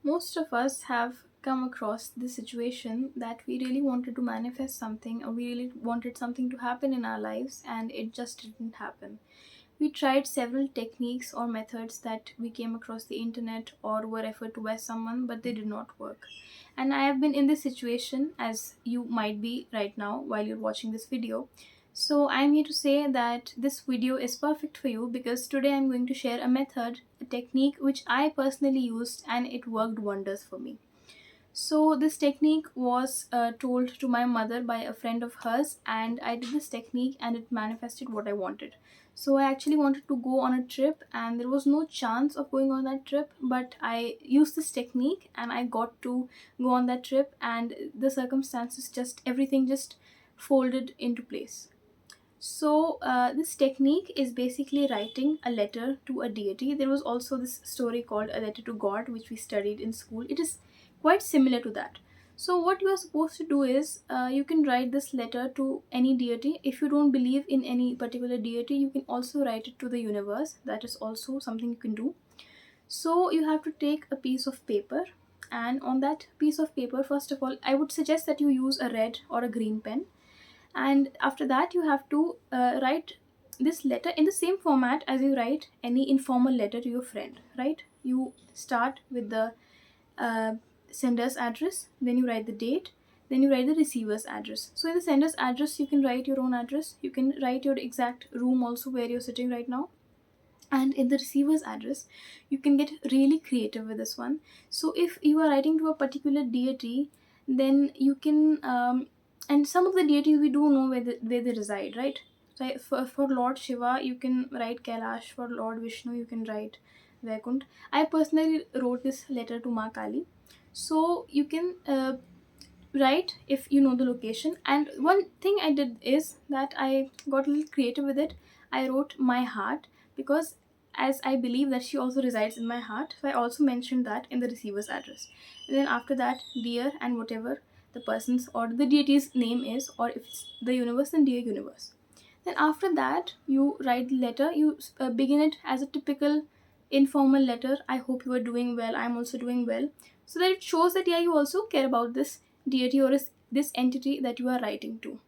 Most of us have come across this situation that we really wanted to manifest something, or we really wanted something to happen in our lives, and it just didn't happen. We tried several techniques or methods that we came across the internet or were referred to by someone, but they did not work. And I have been in this situation, as you might be right now while you're watching this video. So I'm here to say that this video is perfect for you, because today I'm going to share a method, a technique which I personally used and it worked wonders for me. So this technique was told to my mother by a friend of hers, and I did this technique and it manifested what I wanted. So I actually wanted to go on a trip, and there was no chance of going on that trip, but I used this technique and I got to go on that trip, and the circumstances, just everything just folded into place. So, this technique is basically writing a letter to a deity. There was also this story called A Letter to God, which we studied in school. It is quite similar to that. So, what you are supposed to do is you can write this letter to any deity. If you don't believe in any particular deity, you can also write it to the universe. That is also something you can do. So, you have to take a piece of paper, and on that piece of paper, first of all, I would suggest that you use a red or a green pen, and after that you have to write this letter in the same format as you write any informal letter to your friend, right? You start with the uh, sender's address, then you write the date, then you write the receiver's address. So in the sender's address you can write your own address, you can write your exact room also where you're sitting right now, and in the receiver's address you can get really creative with this one. So if you are writing to a particular deity, then you can and some of the deities we do know where they reside, right? So for Lord Shiva you can write Kailash, for Lord Vishnu you can write Vaikunt. I personally wrote this letter to Ma Kali, so you can write if you know the location. And one thing I did is that I got a little creative with it. I wrote my heart, because as I believe that she also resides in my heart, so I also mentioned that in the receiver's address. And then after that, dear, and whatever the person's or the deity's name is, or if it's the universe, then dear universe. Then after that you write the letter. You begin it as a typical informal letter. I hope you are doing well, I'm also doing well, so that it shows that yeah, you also care about this deity or this entity that you are writing to.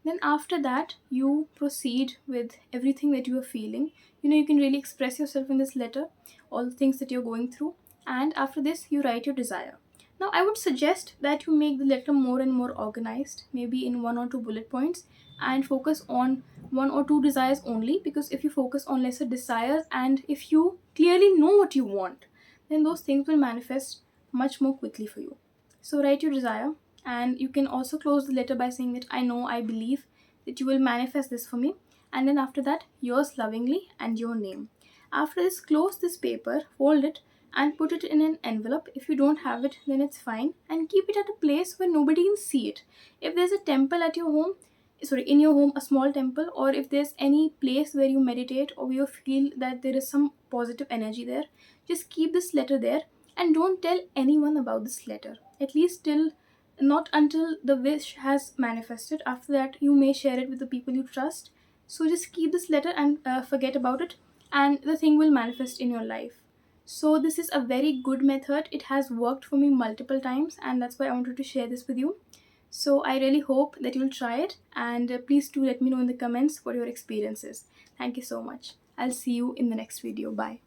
Then after that you proceed with everything that you are feeling. You can really express yourself in this letter, all the things that you're going through. And after this you write your desire. Now I would suggest that you make the letter more and more organized, maybe in one or two bullet points, and focus on one or two desires only, because if you focus on lesser desires and if you clearly know what you want, then those things will manifest much more quickly for you. So write your desire, and you can also close the letter by saying that I know, I believe that you will manifest this for me. And then after that, yours lovingly and your name. After this, close this paper, fold it, and put it in an envelope. If you don't have it, then it's fine, and keep it at a place where nobody can see it. If there's a temple at your home, sorry, in your home, a small temple, or if there's any place where you meditate or you feel that there is some positive energy there, just keep this letter there, and don't tell anyone about this letter, at least till not until the wish has manifested. After that you may share it with the people you trust. So just keep this letter and forget about it, and the thing will manifest in your life. So this is a very good method. It has worked for me multiple times, and that's why I wanted to share this with you. So I really hope that you'll try it, and please do let me know in the comments what your experience is. Thank you so much. I'll see you in the next video. Bye.